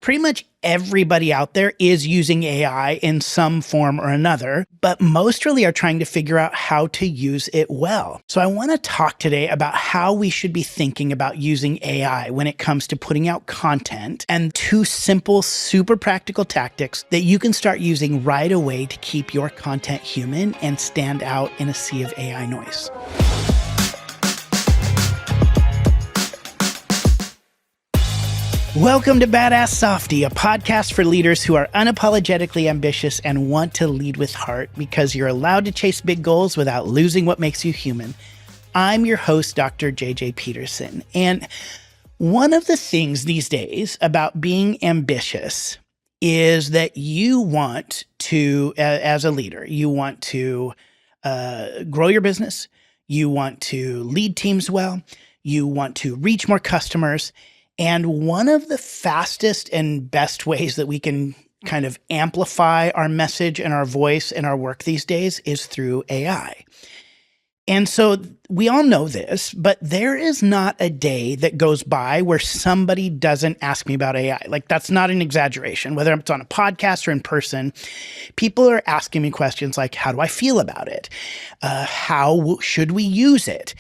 Pretty much everybody out there is using AI in some form or another, but most really are trying to figure out how to use it well. So I want to talk today about how we should be thinking about using AI when it comes to putting out content, and two simple, super practical tactics that you can start using right away to keep your content human and stand out in a sea of AI noise. Welcome to Badass Softie, a podcast for leaders who are unapologetically ambitious and want to lead with heart because you're allowed to chase big goals without losing what makes you human. I'm your host, Dr. JJ Peterson. And one of the things these days about being ambitious is that you want to, as a leader, you want to grow your business, you want to lead teams well, you want to reach more customers. And one of the fastest and best ways that we can kind of amplify our message and our voice and our work these days is through AI. And so we all know this, but there is not a day that goes by where somebody doesn't ask me about AI. Like, that's not an exaggeration. Whether it's on a podcast or in person, people are asking me questions like, how do I feel about it? How should we use it?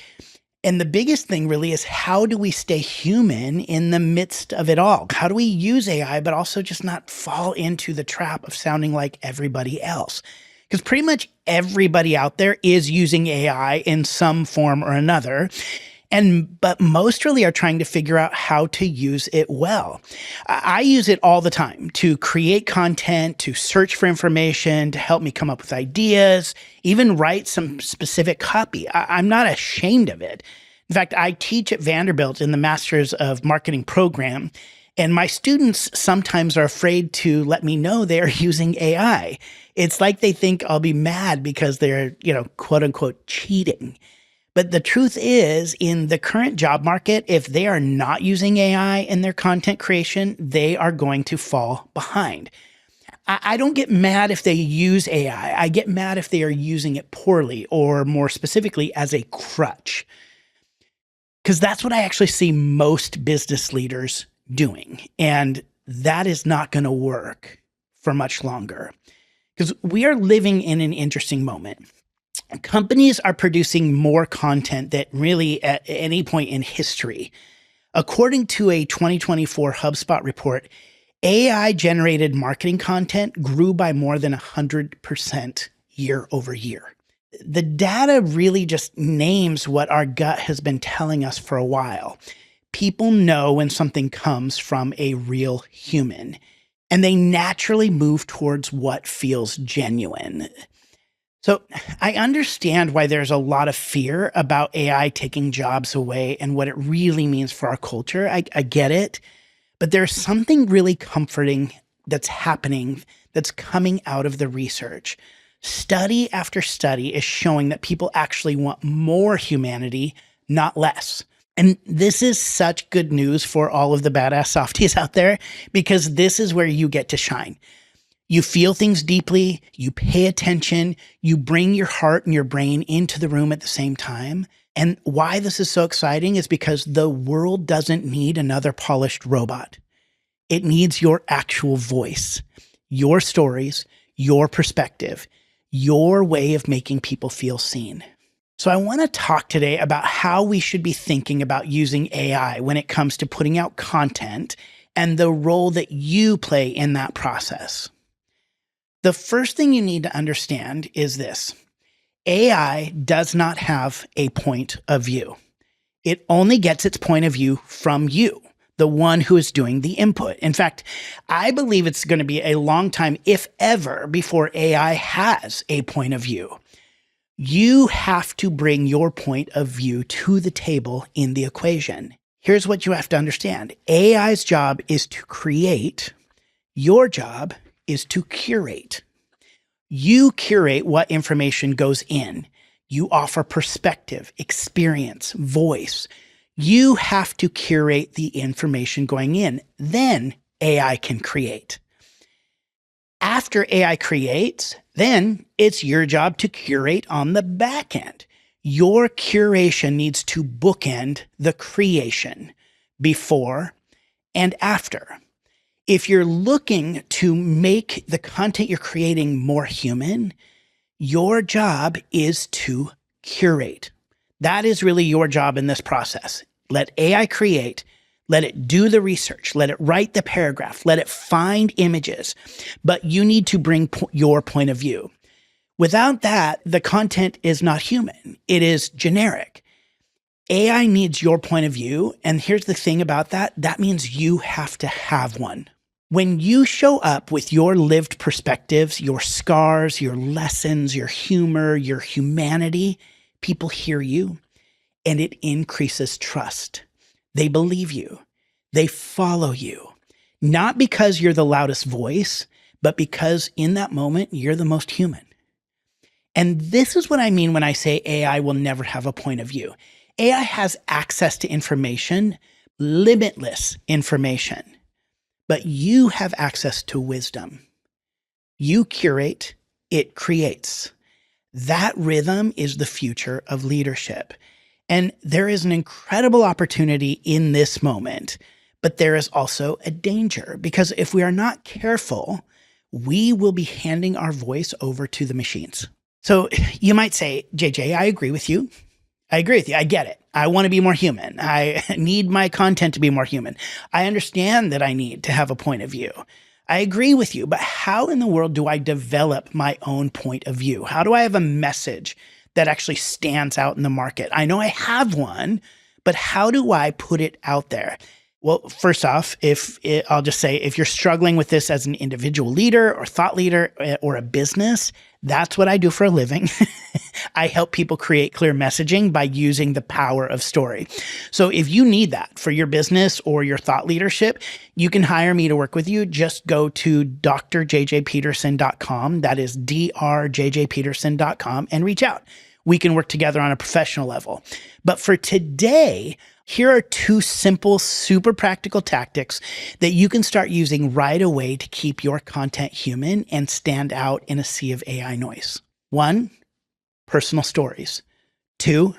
And the biggest thing really is, how do we stay human in the midst of it all? How do we use AI, but also just not fall into the trap of sounding like everybody else? Because pretty much everybody out there is using AI in some form or another. But most really are trying to figure out how to use it well. I use it all the time to create content, to search for information, to help me come up with ideas, even write some specific copy. I'm not ashamed of it. In fact, I teach at Vanderbilt in the Masters of Marketing program, and my students sometimes are afraid to let me know they are using AI. It's like they think I'll be mad because they're, quote unquote, cheating. But the truth is, in the current job market, if they are not using AI in their content creation, they are going to fall behind. I don't get mad if they use AI. I get mad if they are using it poorly, or more specifically, as a crutch. Because that's what I actually see most business leaders doing. And that is not going to work for much longer. Because we are living in an interesting moment. Companies are producing more content than really at any point in history. According to a 2024 HubSpot report, AI-generated marketing content grew by more than 100% year over year. The data really just names what our gut has been telling us for a while. People know when something comes from a real human, and they naturally move towards what feels genuine. So I understand why there's a lot of fear about AI taking jobs away and what it really means for our culture. I get it, but there's something really comforting that's happening, that's coming out of the research. Study after study is showing that people actually want more humanity, not less. And this is such good news for all of the badass softies out there, because this is where you get to shine. You feel things deeply, you pay attention, you bring your heart and your brain into the room at the same time. And why this is so exciting is because the world doesn't need another polished robot. It needs your actual voice, your stories, your perspective, your way of making people feel seen. So I want to talk today about how we should be thinking about using AI when it comes to putting out content and the role that you play in that process. The first thing you need to understand is this: AI does not have a point of view. It only gets its point of view from you, the one who is doing the input. In fact, I believe it's going to be a long time, if ever, before AI has a point of view. You have to bring your point of view to the table in the equation. Here's what you have to understand. AI's job is to create. Your job is to curate. You curate what information goes in. You offer perspective, experience, voice. You have to curate the information going in. Then AI can create. After AI creates, then it's your job to curate on the back end. Your curation needs to bookend the creation, before and after. If you're looking to make the content you're creating more human, your job is to curate. That is really your job in this process. Let AI create, let it do the research, let it write the paragraph, let it find images, but you need to bring your point of view. Without that, the content is not human. It is generic. AI needs your point of view, and here's the thing about that. That means you have to have one. When you show up with your lived perspectives, your scars, your lessons, your humor, your humanity, people hear you, and it increases trust. They believe you. They follow you. Not because you're the loudest voice, but because in that moment, you're the most human. And this is what I mean when I say AI will never have a point of view. AI has access to information, limitless information, but you have access to wisdom. You curate, it creates. That rhythm is the future of leadership. And there is an incredible opportunity in this moment, but there is also a danger because if we are not careful, we will be handing our voice over to the machines. So you might say, JJ, I agree with you. I get it. I want to be more human. I need my content to be more human. I understand that I need to have a point of view. I agree with you, but how in the world do I develop my own point of view? How do I have a message that actually stands out in the market? I know I have one, but how do I put it out there? Well, first off, I'll just say, if you're struggling with this as an individual leader or thought leader or a business, that's what I do for a living. I help people create clear messaging by using the power of story. So if you need that for your business or your thought leadership, you can hire me to work with you. Just go to drjjpeterson.com. That is drjjpeterson.com and reach out. We can work together on a professional level. But for today, here are 2 simple, super practical tactics that you can start using right away to keep your content human and stand out in a sea of AI noise. 1, personal stories. 2,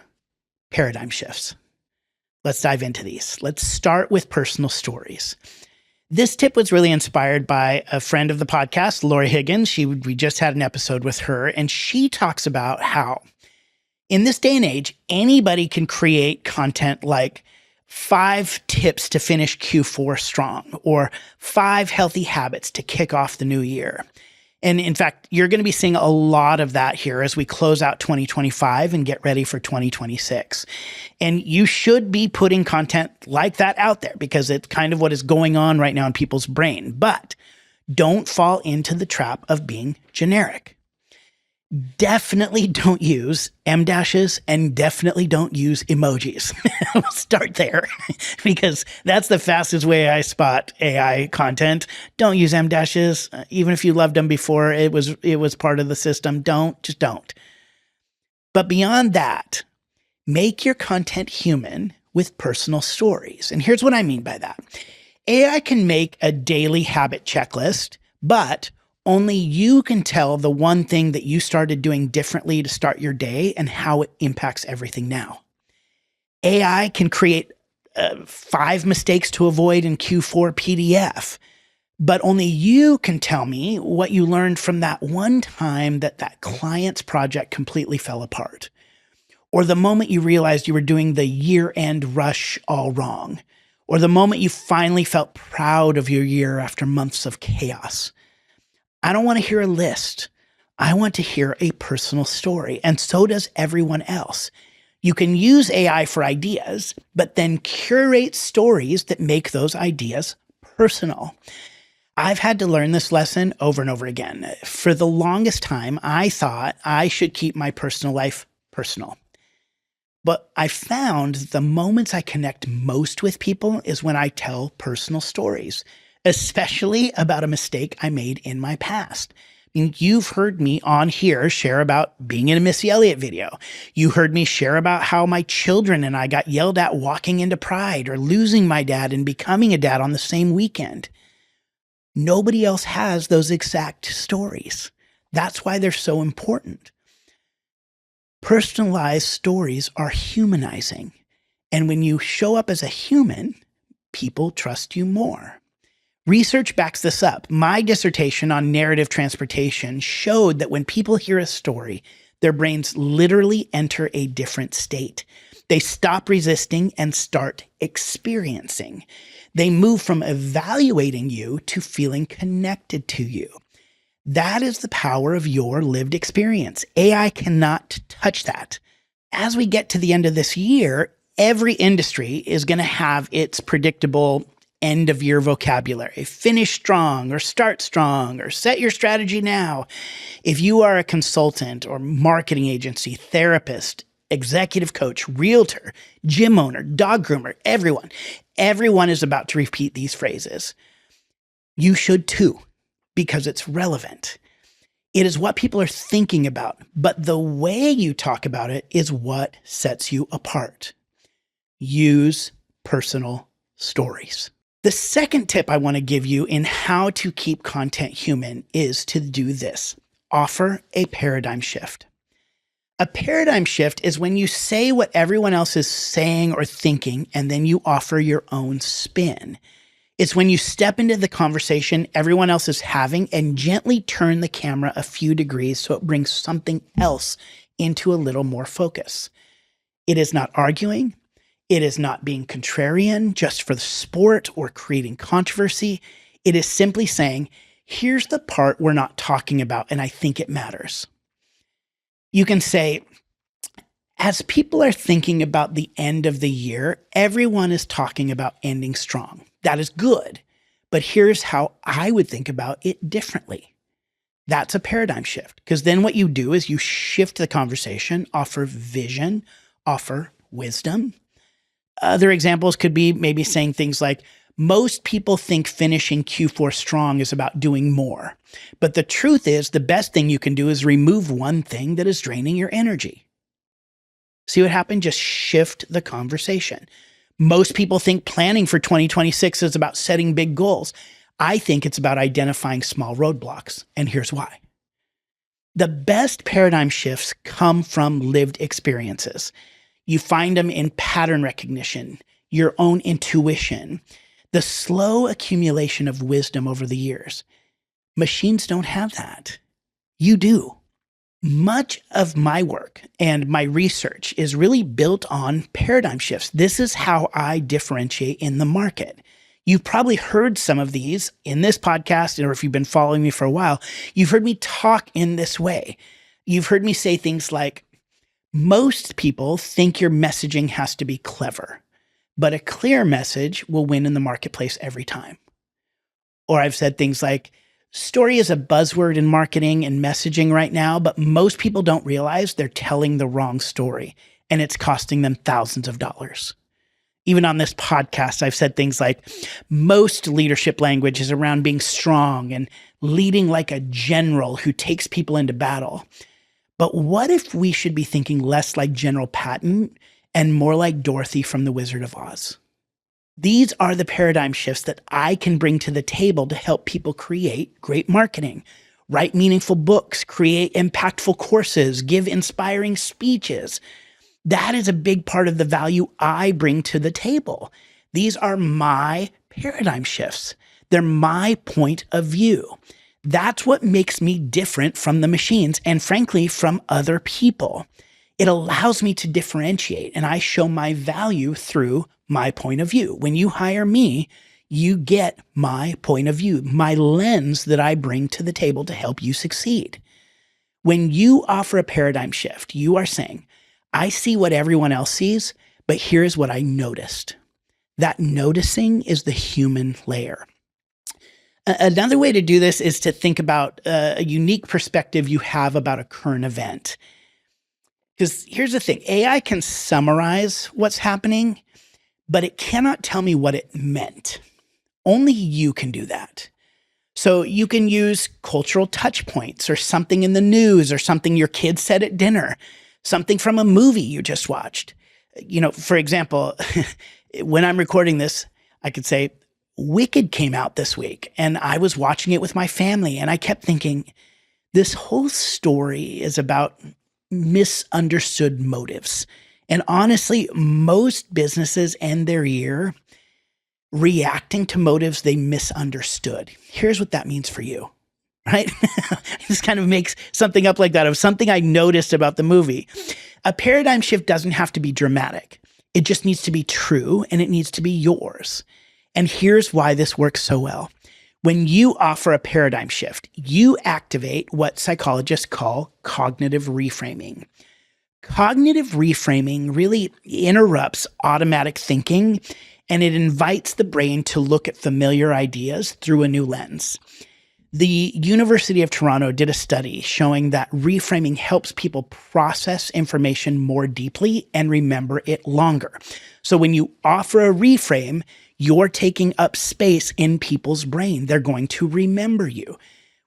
paradigm shifts. Let's dive into these. Let's start with personal stories. This tip was really inspired by a friend of the podcast, Lori Higgins. We just had an episode with her, and she talks about how in this day and age, anybody can create content like 5 tips to finish Q4 strong or 5 healthy habits to kick off the new year. And in fact, you're going to be seeing a lot of that here as we close out 2025 and get ready for 2026. And you should be putting content like that out there because it's kind of what is going on right now in people's brain. But don't fall into the trap of being generic. Definitely don't use M-dashes and definitely don't use emojis. We'll start there because that's the fastest way I spot AI content. Don't use M-dashes. Even if you loved them before, it was part of the system. Just don't. But beyond that, make your content human with personal stories. And here's what I mean by that. AI can make a daily habit checklist, but only you can tell the one thing that you started doing differently to start your day and how it impacts everything now. AI can create 5 mistakes to avoid in Q4 PDF, but only you can tell me what you learned from that one time that client's project completely fell apart, or the moment you realized you were doing the year-end rush all wrong, or the moment you finally felt proud of your year after months of chaos. I don't want to hear a list. I want to hear a personal story, and so does everyone else. You can use AI for ideas, but then curate stories that make those ideas personal. I've had to learn this lesson over and over again. For the longest time, I thought I should keep my personal life personal. But I found the moments I connect most with people is when I tell personal stories, especially about a mistake I made in my past. I mean, you've heard me on here share about being in a Missy Elliott video. You heard me share about how my children and I got yelled at walking into Pride or losing my dad and becoming a dad on the same weekend. Nobody else has those exact stories. That's why they're so important. Personalized stories are humanizing. And when you show up as a human, people trust you more. Research backs this up. My dissertation on narrative transportation showed that when people hear a story, their brains literally enter a different state. They stop resisting and start experiencing. They move from evaluating you to feeling connected to you. That is the power of your lived experience. AI cannot touch that. As we get to the end of this year, every industry is going to have its predictable end of year vocabulary. Finish strong or start strong or set your strategy now. If you are a consultant or marketing agency, therapist, executive coach, realtor, gym owner, dog groomer, everyone is about to repeat these phrases. You should too, because it's relevant. It is what people are thinking about, but the way you talk about it is what sets you apart. Use personal stories. The second tip I want to give you in how to keep content human is to do this. Offer a paradigm shift. A paradigm shift is when you say what everyone else is saying or thinking, and then you offer your own spin. It's when you step into the conversation everyone else is having and gently turn the camera a few degrees so it brings something else into a little more focus. It is not arguing. It is not being contrarian just for the sport or creating controversy. It is simply saying, here's the part we're not talking about, and I think it matters. You can say, as people are thinking about the end of the year, everyone is talking about ending strong. That is good, but here's how I would think about it differently. That's a paradigm shift, because then what you do is you shift the conversation, offer vision, offer wisdom. Other examples could be maybe saying things like, most people think finishing Q4 strong is about doing more. But the truth is, the best thing you can do is remove one thing that is draining your energy. See what happened? Just shift the conversation. Most people think planning for 2026 is about setting big goals. I think it's about identifying small roadblocks. And here's why. The best paradigm shifts come from lived experiences. You find them in pattern recognition, your own intuition, the slow accumulation of wisdom over the years. Machines don't have that. You do. Much of my work and my research is really built on paradigm shifts. This is how I differentiate in the market. You've probably heard some of these in this podcast, or if you've been following me for a while, you've heard me talk in this way. You've heard me say things like, most people think your messaging has to be clever, but a clear message will win in the marketplace every time. Or I've said things like, story is a buzzword in marketing and messaging right now, but most people don't realize they're telling the wrong story, and it's costing them thousands of dollars. Even on this podcast, I've said things like, most leadership language is around being strong and leading like a general who takes people into battle. But what if we should be thinking less like General Patton and more like Dorothy from The Wizard of Oz? These are the paradigm shifts that I can bring to the table to help people create great marketing, write meaningful books, create impactful courses, give inspiring speeches. That is a big part of the value I bring to the table. These are my paradigm shifts. They're my point of view. That's what makes me different from the machines and, frankly, from other people. It allows me to differentiate, and I show my value through my point of view. When you hire me, you get my point of view, my lens that I bring to the table to help you succeed. When you offer a paradigm shift, you are saying, I see what everyone else sees, but here's what I noticed. That noticing is the human layer. Another way to do this is to think about a unique perspective you have about a current event. Because here's the thing, AI can summarize what's happening, but it cannot tell me what it meant. Only you can do that. So you can use cultural touch points or something in the news or something your kid said at dinner, something from a movie you just watched. For example, when I'm recording this, I could say, Wicked came out this week and I was watching it with my family and I kept thinking, this whole story is about misunderstood motives. And honestly, most businesses end their year reacting to motives they misunderstood. Here's what that means for you, right? This kind of makes something up like that of something I noticed about the movie. A paradigm shift doesn't have to be dramatic. It just needs to be true, and it needs to be yours. And here's why this works so well. When you offer a paradigm shift, you activate what psychologists call cognitive reframing. Cognitive reframing really interrupts automatic thinking, and it invites the brain to look at familiar ideas through a new lens. The University of Toronto did a study showing that reframing helps people process information more deeply and remember it longer. So when you offer a reframe, you're taking up space in people's brain. They're going to remember you,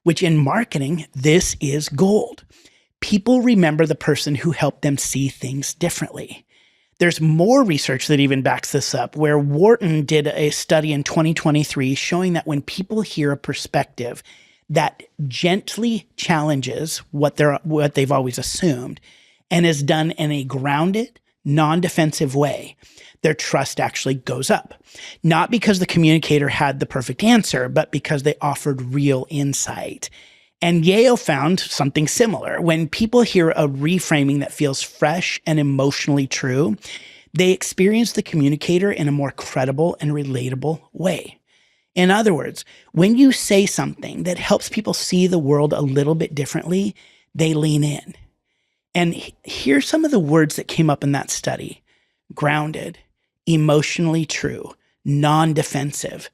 which in marketing, this is gold. People remember the person who helped them see things differently. There's more research that even backs this up, where Wharton did a study in 2023 showing that when people hear a perspective that gently challenges what they've always assumed and is done in a grounded, non-defensive way, their trust actually goes up. Not because the communicator had the perfect answer, but because they offered real insight. And Yale found something similar. When people hear a reframing that feels fresh and emotionally true, they experience the communicator in a more credible and relatable way. In other words, when you say something that helps people see the world a little bit differently, they lean in. And here's some of the words that came up in that study: grounded, emotionally true, non-defensive.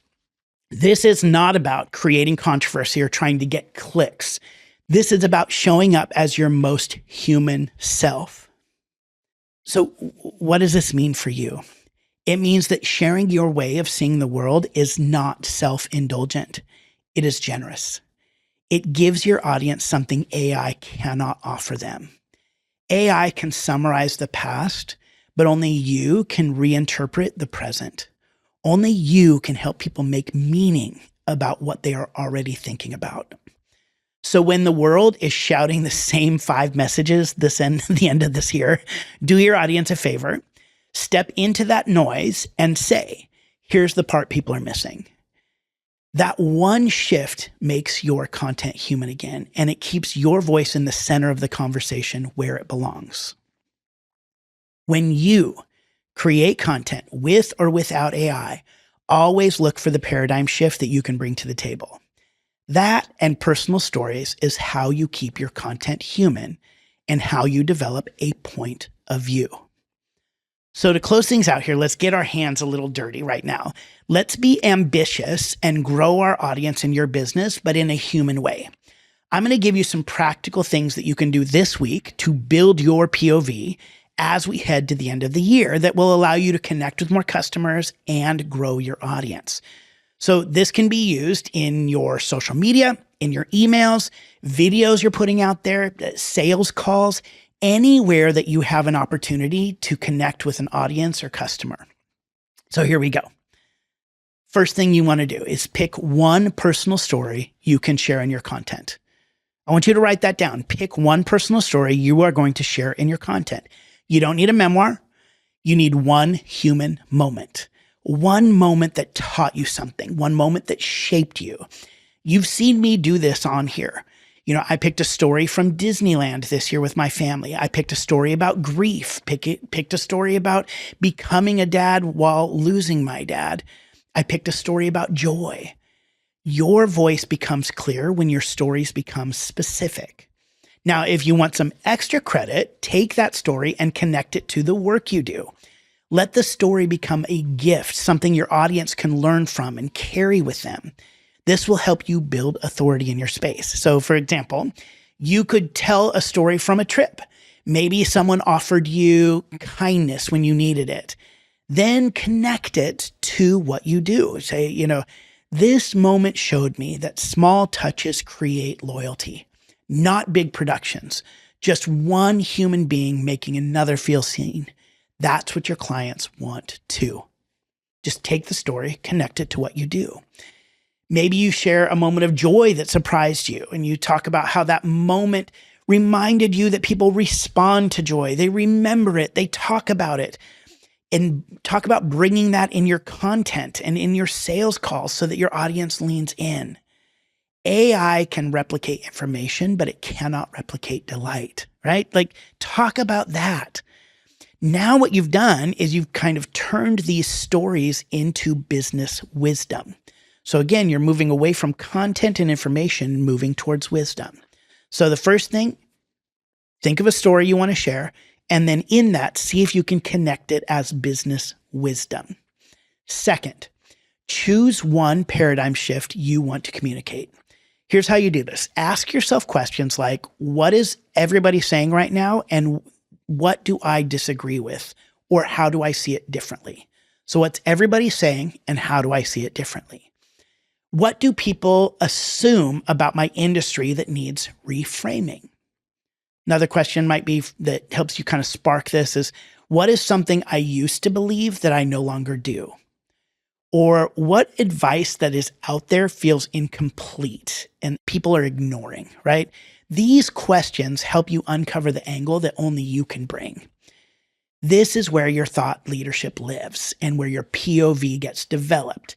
This is not about creating controversy or trying to get clicks. This is about showing up as your most human self. So what does this mean for you? It means that sharing your way of seeing the world is not self-indulgent. It is generous. It gives your audience something AI cannot offer them. AI can summarize the past, but only you can reinterpret the present. Only you can help people make meaning about what they are already thinking about. So when the world is shouting the same 5 messages the end of this year, do your audience a favor, step into that noise and say, here's the part people are missing. That one shift makes your content human again, and it keeps your voice in the center of the conversation where it belongs. When you create content with or without AI, always look for the paradigm shift that you can bring to the table. That and personal stories is how you keep your content human and how you develop a point of view. So to close things out here, let's get our hands a little dirty right now. Let's be ambitious and grow our audience in your business, but in a human way. I'm going to give you some practical things that you can do this week to build your POV as we head to the end of the year that will allow you to connect with more customers and grow your audience. So this can be used in your social media, in your emails, videos you're putting out there, sales calls, anywhere that you have an opportunity to connect with an audience or customer. So here we go. First thing you want to do is pick one personal story you can share in your content. I want you to write that down. Pick one personal story you are going to share in your content. You don't need a memoir. You need one human moment. One moment that taught you something. One moment that shaped you. You've seen me do this on here. I picked a story from Disneyland this year with my family. I picked a story about grief. Picked a story about becoming a dad while losing my dad. I picked a story about joy. Your voice becomes clear when your stories become specific. Now, if you want some extra credit, take that story and connect it to the work you do. Let the story become a gift, something your audience can learn from and carry with them. This will help you build authority in your space. So, for example, you could tell a story from a trip. Maybe someone offered you kindness when you needed it. Then connect it to what you do. Say, this moment showed me that small touches create loyalty. Not big productions, just one human being making another feel seen. That's what your clients want too. Just take the story, connect it to what you do. Maybe you share a moment of joy that surprised you, and you talk about how that moment reminded you that people respond to joy. They remember it. They talk about it. And talk about bringing that in your content and in your sales calls so that your audience leans in. AI can replicate information, but it cannot replicate delight, right? Like, talk about that. Now what you've done is you've kind of turned these stories into business wisdom. So again, you're moving away from content and information, moving towards wisdom. So the first thing, think of a story you want to share, and then in that, see if you can connect it as business wisdom. Second, choose one paradigm shift you want to communicate. Here's how you do this. Ask yourself questions like, what is everybody saying right now? And what do I disagree with? Or how do I see it differently? So what's everybody saying and how do I see it differently? What do people assume about my industry that needs reframing? Another question might be that helps you kind of spark this is, what is something I used to believe that I no longer do? Or what advice that is out there feels incomplete and people are ignoring, right? These questions help you uncover the angle that only you can bring. This is where your thought leadership lives and where your POV gets developed.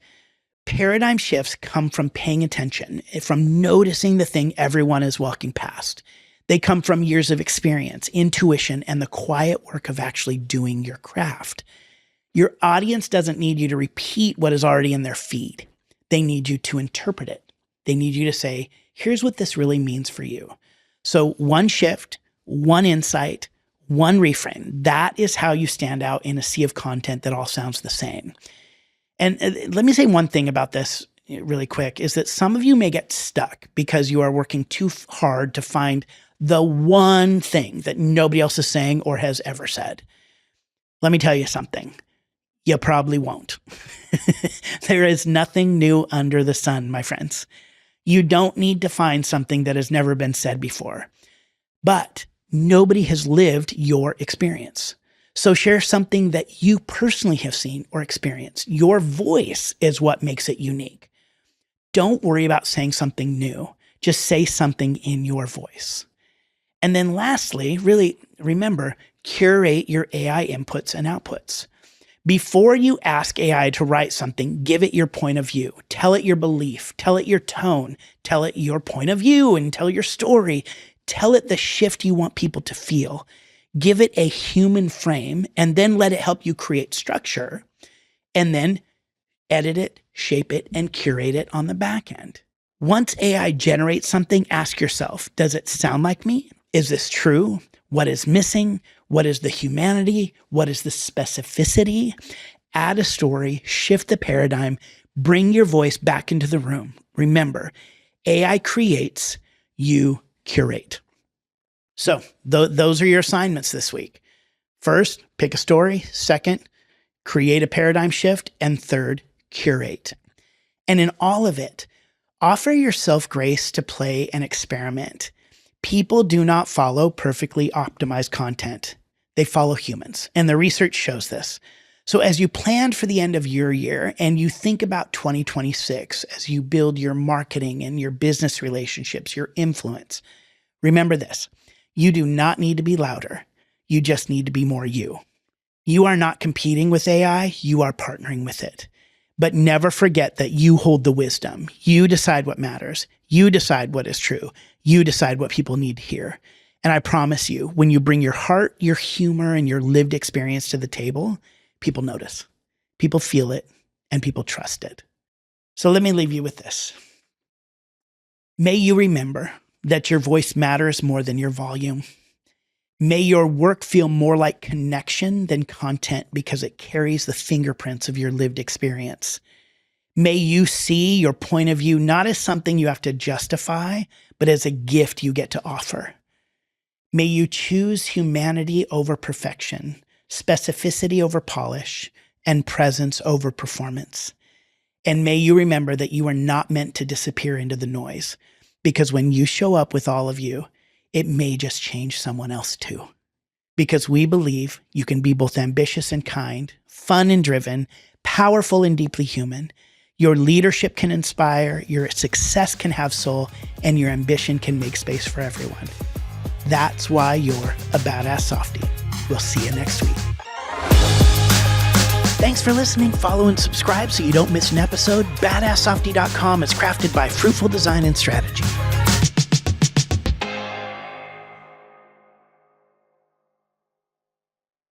Paradigm shifts come from paying attention, from noticing the thing everyone is walking past. They come from years of experience, intuition, and the quiet work of actually doing your craft. Your audience doesn't need you to repeat what is already in their feed. They need you to interpret it. They need you to say, here's what this really means for you. So one shift, one insight, one reframe. That is how you stand out in a sea of content that all sounds the same. And let me say one thing about this really quick, is that some of you may get stuck because you are working too hard to find the one thing that nobody else is saying or has ever said. Let me tell you something. You probably won't. There is nothing new under the sun, my friends. You don't need to find something that has never been said before. But nobody has lived your experience. So share something that you personally have seen or experienced. Your voice is what makes it unique. Don't worry about saying something new. Just say something in your voice. And then lastly, really remember, curate your AI inputs and outputs. Before you ask AI to write something, give it your point of view. Tell it your belief. Tell it your tone. Tell it your point of view and tell your story. Tell it the shift you want people to feel. Give it a human frame and then let it help you create structure. And then edit it, shape it, and curate it on the back end. Once AI generates something, ask yourself, does it sound like me? Is this true? What is missing? What is the humanity? What is the specificity? Add a story, shift the paradigm, bring your voice back into the room. Remember, AI creates, you curate. So those are your assignments this week. First, pick a story. Second, create a paradigm shift. And third, curate. And in all of it, offer yourself grace to play and experiment. People do not follow perfectly optimized content. They follow humans, and the research shows this. So as you plan for the end of your year and you think about 2026, as you build your marketing and your business relationships, your influence, remember this, you do not need to be louder. You just need to be more you. You are not competing with AI, you are partnering with it. But never forget that you hold the wisdom. You decide what matters. You decide what is true. You decide what people need to hear. And I promise you, when you bring your heart, your humor, and your lived experience to the table, people notice, people feel it, and people trust it. So let me leave you with this. May you remember that your voice matters more than your volume. May your work feel more like connection than content because it carries the fingerprints of your lived experience. May you see your point of view not as something you have to justify, but as a gift you get to offer. May you choose humanity over perfection, specificity over polish, and presence over performance. And may you remember that you are not meant to disappear into the noise, because when you show up with all of you, it may just change someone else too. Because we believe you can be both ambitious and kind, fun and driven, powerful and deeply human. Your leadership can inspire, your success can have soul, and your ambition can make space for everyone. That's why you're a badass softie. We'll see you next week. Thanks for listening. Follow and subscribe so you don't miss an episode. BadassSoftie.com is crafted by Fruitful Design and Strategy.